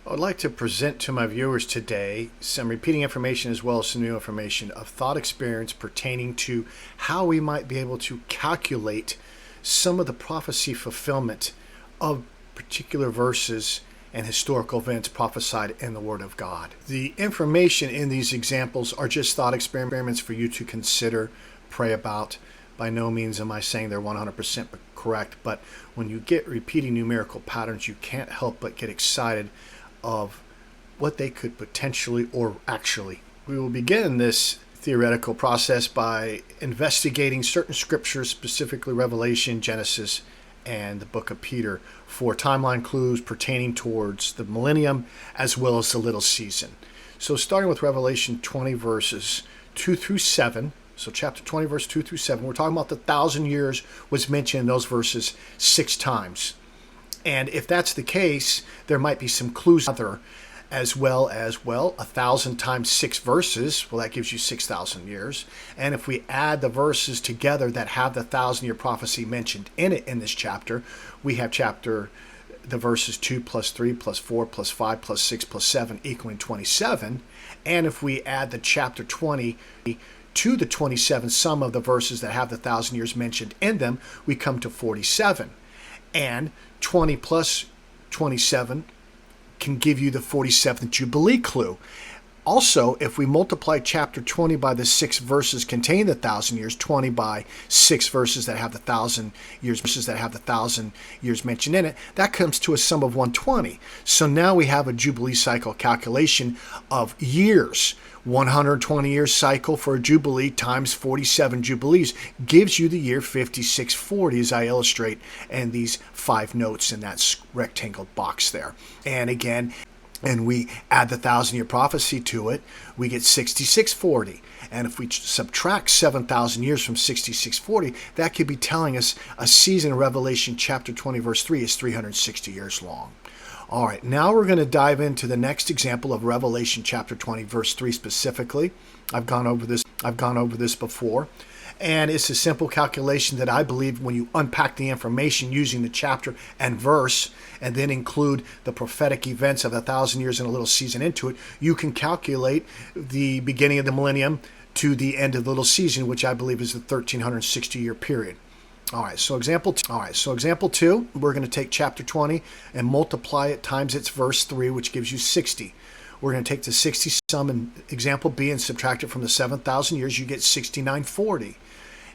I would like to present to my viewers today some repeating information as well as some new information of thought experience pertaining to how we might be able to calculate some of the prophecy fulfillment of particular verses and historical events prophesied in the Word of God. The information in these examples are just thought experiments for you to consider, pray about. By no means am I saying they're 100% correct, but when you get repeating numerical patterns, you can't help but get excited of what they could potentially or actually. We will begin this theoretical process by investigating certain scriptures, specifically Revelation, Genesis, and the book of Peter, for timeline clues pertaining towards the millennium as well as the little season. So starting with Revelation 20 verses 2 through 7, so chapter 20 verse 2 through 7, we're talking about the 1,000 years was mentioned in those verses 6 times. And if that's the case, there might be some clues other, as well as, 1,000 times 6 verses. Well, that gives you 6,000 years. And if we add the verses together that have the 1,000-year prophecy mentioned in it in this chapter, we have the verses 2 plus 3 plus 4 plus 5 plus 6 plus 7 equaling 27. And if we add the chapter 20 to the 27 sum of the verses that have the 1,000 years mentioned in them, we come to 47. And 20 plus 27 can give you the 47th Jubilee clue. Also, if we multiply chapter 20 by the 6 verses containing the 1,000 years, 20 by 6 verses that have the 1,000 years mentioned in it, that comes to a sum of 120. So now we have a Jubilee cycle calculation of years. 120 year cycle for a Jubilee times 47 Jubilees gives you the year 5640, as I illustrate in these 5 notes in that rectangle box there. And again, and we add the 1,000-year prophecy to it, we get 6640. And if we subtract 7,000 years from 6640, that could be telling us a season in Revelation chapter 20 verse 3 is 360 years long. All right, now we're going to dive into the next example of Revelation chapter 20 verse 3 specifically. I've gone over this before. And it's a simple calculation that I believe when you unpack the information using the chapter and verse and then include the prophetic events of 1,000 years and a little season into it, you can calculate the beginning of the millennium to the end of the little season, which I believe is the 1,360-year period. All right, so example 2, we're going to take chapter 20 and multiply it times its verse 3, which gives you 60. We're going to take the 60 sum in example B and subtract it from the 7,000 years. You get 6940.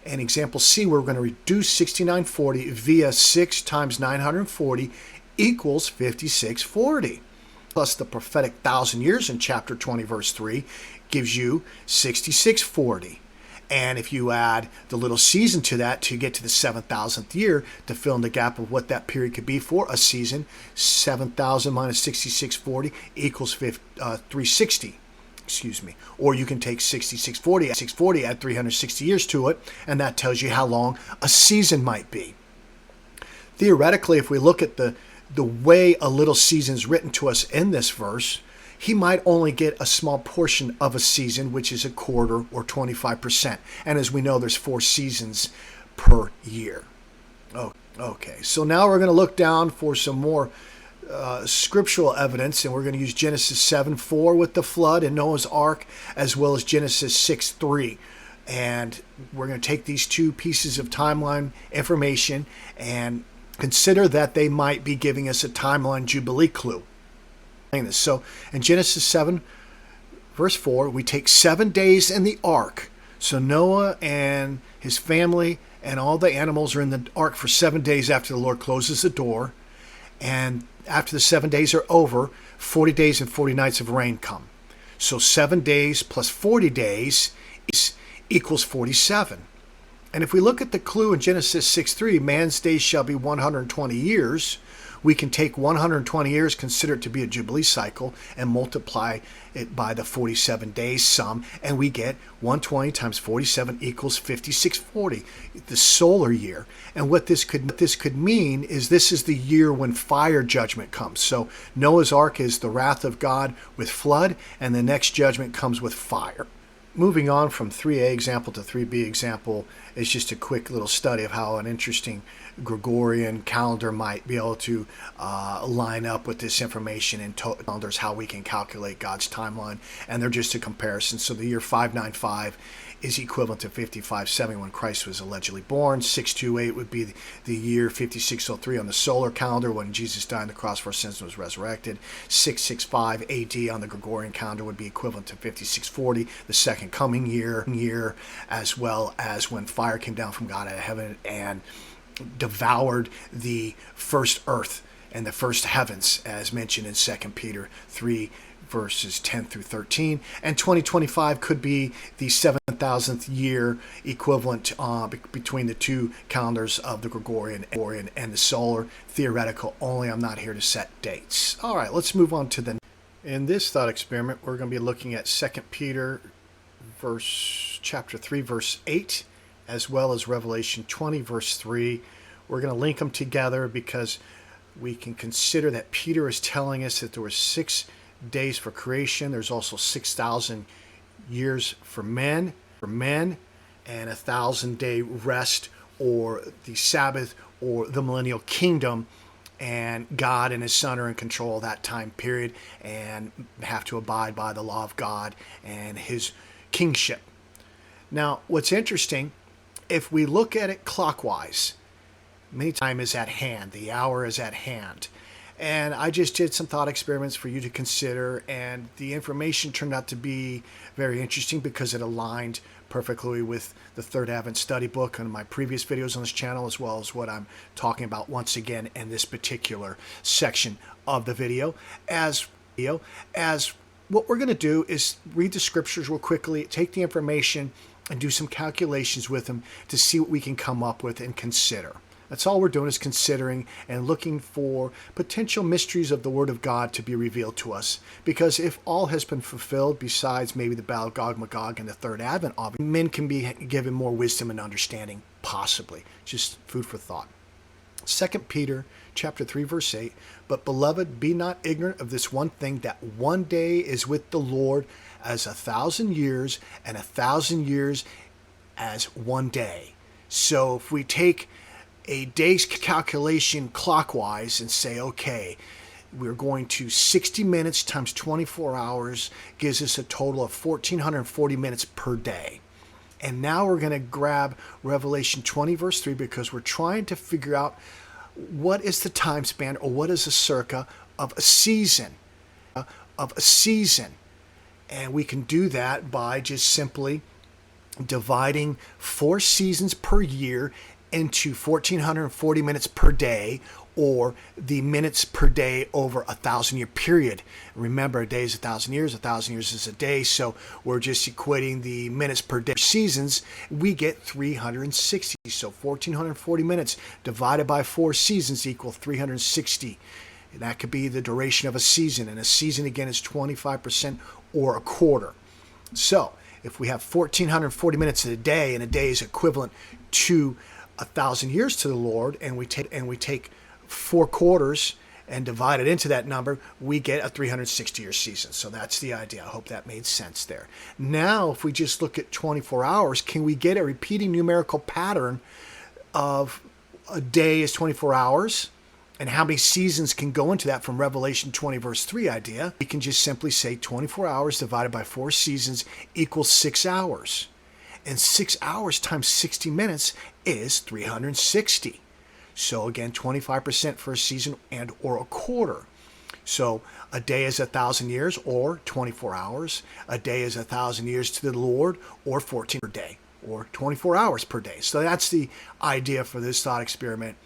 And example C, we're going to reduce 6940 via 6 times 940 equals 5640. Plus the prophetic 1,000 years in chapter 20 verse 3 gives you 6640. And if you add the little season to that to get to the 7,000th year to fill in the gap of what that period could be for a season, 7,000 minus 6640 equals 360. Or you can take 640, add 360 years to it, and that tells you how long a season might be. Theoretically, if we look at the way a little season is written to us in this verse, he might only get a small portion of a season, which is a quarter or 25%. And as we know, there's 4 seasons per year. Okay, so now we're going to look down for some more scriptural evidence, and we're going to use Genesis 7:4 with the flood and Noah's Ark, as well as Genesis 6:3. And we're going to take these 2 pieces of timeline information and consider that they might be giving us a timeline Jubilee clue. So in Genesis 7 verse 4, we take 7 days in the ark. So Noah and his family and all the animals are in the ark for 7 days after the Lord closes the door. And after the 7 days are over, 40 days and 40 nights of rain come. So 7 days plus 40 days equals 47. And if we look at the clue in Genesis 6:3, man's days shall be 120 years, we can take 120 years, consider it to be a Jubilee cycle, and multiply it by the 47 days sum, and we get 120 times 47 equals 5640, the solar year. And what this could mean is this is the year when fire judgment comes. So Noah's Ark is the wrath of God with flood, and the next judgment comes with fire. Moving on from 3a example to 3b example, is just a quick little study of how an interesting Gregorian calendar might be able to line up with this information in calendars, how we can calculate God's timeline, and they're just a comparison. So the year 595 is equivalent to 5570 when Christ was allegedly born. 628 would be the year 5603 on the solar calendar when Jesus died on the cross for our sins and was resurrected. 665 AD on the Gregorian calendar would be equivalent to 5640, the second coming year, as well as when fire came down from God out of heaven and devoured the first earth and the first heavens, as mentioned in 2 Peter 3 verses 10 through 13. And 2025 could be the 7,000th year equivalent between the two calendars of the Gregorian and the solar. Theoretical only. I'm not here to set dates. All right, let's move on to the... In this thought experiment, we're going to be looking at 2 Peter chapter 3 verse 8, as well as Revelation 20 verse 3. We're going to link them together because we can consider that Peter is telling us that there were 6 days for creation. There's also 6,000 years for men, and 1,000-day rest, or the Sabbath, or the millennial kingdom. And God and his Son are in control of that time period and have to abide by the law of God and his kingship. Now, what's interesting, if we look at it clockwise, many time is at hand, the hour is at hand. And I just did some thought experiments for you to consider, and the information turned out to be very interesting because it aligned perfectly with the Third Advent study book and my previous videos on this channel, as well as what I'm talking about once again in this particular section of the video. As what we're going to do is read the scriptures real quickly, take the information, and do some calculations with them to see what we can come up with and consider. That's all we're doing, is considering and looking for potential mysteries of the Word of God to be revealed to us. Because if all has been fulfilled, besides maybe the Battle of Gog and Magog and the Third Advent, men can be given more wisdom and understanding, possibly. Just food for thought. 2 Peter chapter 3 verse 8, "But beloved, be not ignorant of this one thing, that one day is with the Lord as 1,000 years, and 1,000 years as one day." So if we take a day's calculation clockwise and say, okay, we're going to 60 minutes times 24 hours gives us a total of 1,440 minutes per day. And now we're going to grab Revelation 20 verse 3 because we're trying to figure out what is the time span, or what is a circa of a season. And we can do that by just simply dividing 4 seasons per year into 1,440 minutes per day, or the minutes per day over a 1,000-year period. Remember, a day is 1,000 years, 1,000 years is a day, so we're just equating the minutes per day. Seasons, we get 360. So 1,440 minutes divided by 4 seasons equal 360. And that could be the duration of a season, and a season again is 25% or a quarter. So if we have 1,440 minutes in a day, and a day is equivalent to 1,000 years to the Lord, and we take 4 quarters and divide it into that number, we get a 360-year season. So that's the idea. I hope that made sense there. Now, if we just look at 24 hours, can we get a repeating numerical pattern of a day is 24 hours, and how many seasons can go into that from Revelation 20 verse 3 idea? We can just simply say 24 hours divided by 4 seasons equals 6 hours. And 6 hours times 60 minutes is 360. So again, 25% for a season and or a quarter. So a day is 1,000 years, or 24 hours. A day is 1,000 years to the Lord, or 14 per day, or 24 hours per day. So that's the idea for this thought experiment,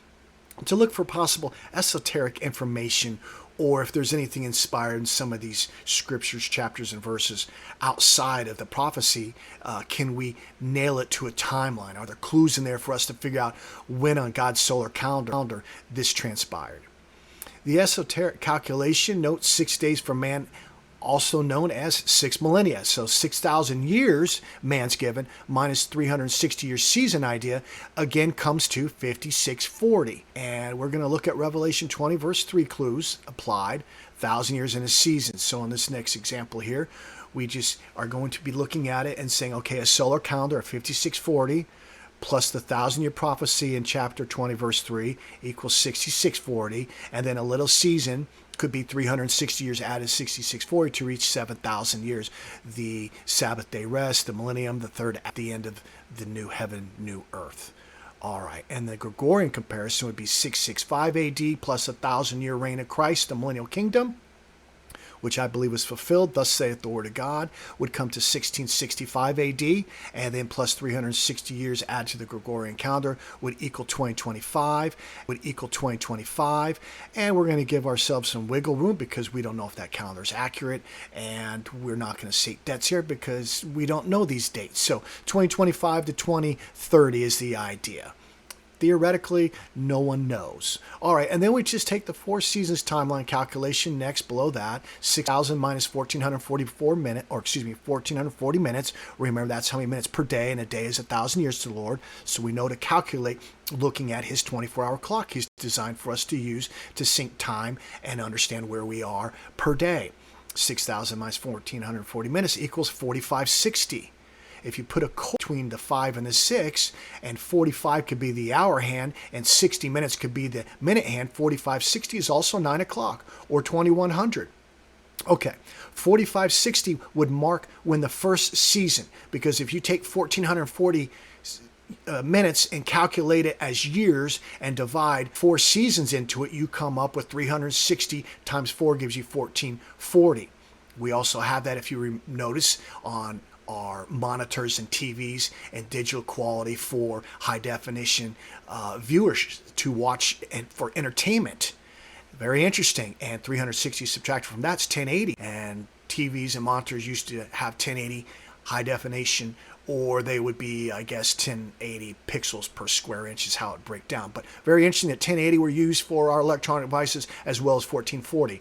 to look for possible esoteric information, or if there's anything inspired in some of these scriptures, chapters, and verses outside of the prophecy. Can we nail it to a timeline? Are there clues in there for us to figure out when on God's solar calendar this transpired? The esoteric calculation notes 6 days for man, also known as 6 millennia. So 6,000 years man's given minus 360-year season idea again comes to 5640. And we're going to look at Revelation 20 verse 3 clues applied, 1,000 years in a season. So in this next example here, we just are going to be looking at it and saying, okay, a solar calendar of 5640 plus the 1,000-year prophecy in chapter 20, verse 3 equals 6640. And then a little season could be 360 years added 6640 to reach 7,000 years. The Sabbath day rest, the millennium, the third at the end of the new heaven, new earth. All right, and the Gregorian comparison would be 665 AD plus a 1,000-year reign of Christ, the millennial kingdom, which I believe was fulfilled, thus saith the word of God, would come to 1665 AD, and then plus 360 years added to the Gregorian calendar would equal 2025, and we're going to give ourselves some wiggle room because we don't know if that calendar is accurate, and we're not going to seek debts here because we don't know these dates. So 2025 to 2030 is the idea. Theoretically, no one knows. All right, and then we just take the 4 seasons timeline calculation next below that, 6,000 minus 1,444 minutes, 1,440 minutes. Remember, that's how many minutes per day, and a day is 1,000 years to the Lord. So we know to calculate looking at his 24-hour clock he's designed for us to use to sync time and understand where we are per day. 6,000 minus 1,440 minutes equals 4,560. If you put a between the 5 and the 6, and 45 could be the hour hand, and 60 minutes could be the minute hand, 4560 is also 9 o'clock, or 2100. Okay, 4560 would mark when the first season, because if you take 1,440 minutes and calculate it as years and divide 4 seasons into it, you come up with 360 times 4 gives you 1,440. We also have that, if you notice, on our monitors and TVs and digital quality for high definition viewers to watch and for entertainment. Very interesting. And 360 subtracted from that's 1080. And TVs and monitors used to have 1080 high definition, or they would be, I guess, 1080 pixels per square inch is how it breaks down. But very interesting that 1080 were used for our electronic devices as well as 1440.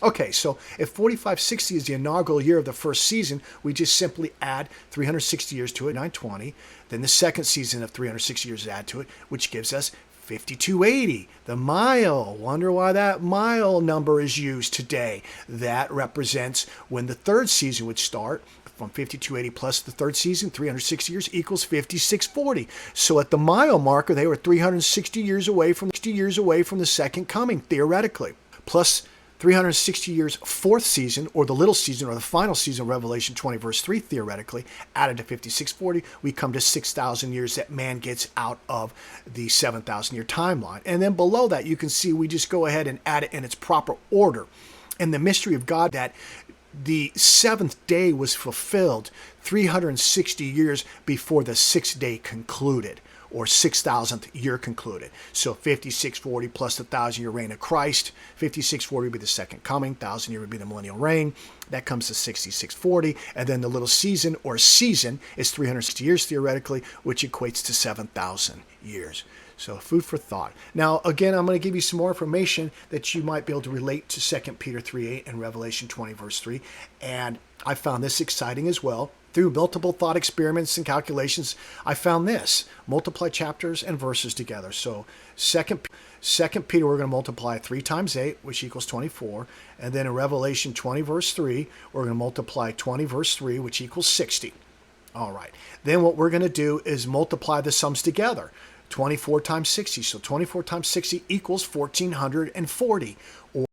Okay, so if 4560 is the inaugural year of the first season, we just simply add 360 years to it, 920. Then the second season of 360 years is added to it, which gives us 5280, the mile. Wonder why that mile number is used today. That represents when the third season would start. From 5280 plus the third season, 360 years equals 5640. So at the mile marker, they were 360 years away from the second coming, theoretically. Plus 360 years, fourth season, or the little season, or the final season of Revelation 20, verse 3, theoretically, added to 5640, we come to 6,000 years that man gets out of the 7,000-year timeline. And then below that, you can see we just go ahead and add it in its proper order. And the mystery of God that the seventh day was fulfilled 360 years before the sixth day concluded, or 6,000th year concluded. So 5640 plus the 1,000-year reign of Christ. 5640 would be the second coming. 1,000 year would be the millennial reign. That comes to 6640. And then the little season, or season, is 360 years theoretically, which equates to 7,000 years. So food for thought. Now, again, I'm going to give you some more information that you might be able to relate to 2 Peter 3:8 and Revelation 20, verse 3. And I found this exciting as well. Through multiple thought experiments and calculations, I found this. Multiply chapters and verses together. So 2 Peter, we're going to multiply 3 times 8, which equals 24. And then in Revelation 20, verse 3, we're going to multiply 20, verse 3, which equals 60. All right. Then what we're going to do is multiply the sums together. 24 times 60. So 24 times 60 equals 1,440,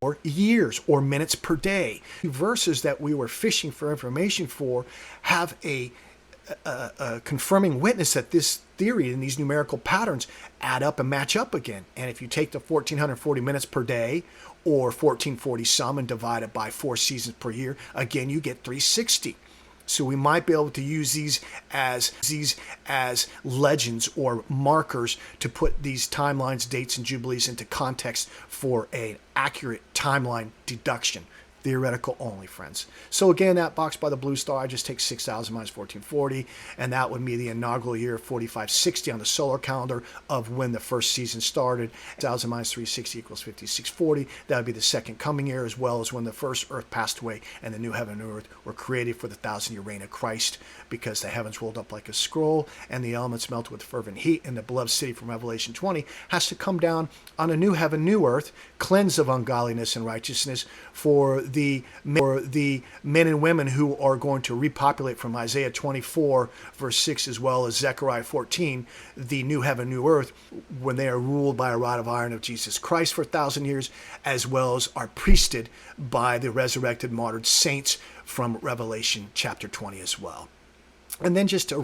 or years, or minutes per day. The verses that we were fishing for information for have a confirming witness that this theory and these numerical patterns add up and match up again. And if you take the 1,440 minutes per day, or 1,440 sum, and divide it by 4 seasons per year, again you get 360. So we might be able to use these as legends or markers to put these timelines, dates, and jubilees into context for an accurate timeline deduction. Theoretical only, friends. So again, that box by the blue star, I just take 6,000 minus 1440, and that would be the inaugural year of 4560 on the solar calendar of when the first season started. 1,000 minus 360 equals 5640. That would be the second coming year, as well as when the first earth passed away and the new heaven and earth were created for the 1,000-year reign of Christ, because the heavens rolled up like a scroll and the elements melted with fervent heat, and the beloved city from Revelation 20 has to come down on a new heaven, new earth, cleansed of ungodliness and righteousness, for the men and women who are going to repopulate from Isaiah 24, verse 6, as well as Zechariah 14, the new heaven, new earth, when they are ruled by a rod of iron of Jesus Christ for 1,000 years, as well as are priested by the resurrected, martyred saints from Revelation chapter 20 as well. And then just to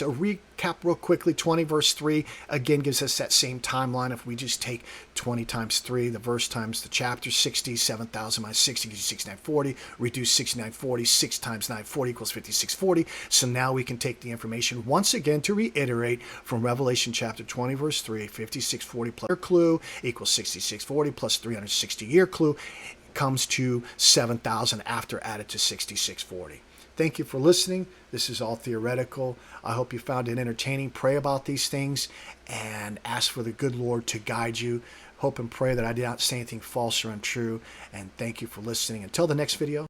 recap real quickly, 20 verse 3 again gives us that same timeline. If we just take 20 times 3, the verse times the chapter, 60, 7,000 minus 60 gives you 6940, reduce 6940, 6 times 940 equals 5640. So now we can take the information once again to reiterate from Revelation chapter 20 verse 3, 5640 plus year clue equals 6640 plus 360 year clue comes to 7,000 after added to 6640. Thank you for listening. This is all theoretical. I hope you found it entertaining. Pray about these things and ask for the good Lord to guide you. Hope and pray that I did not say anything false or untrue. And thank you for listening. Until the next video.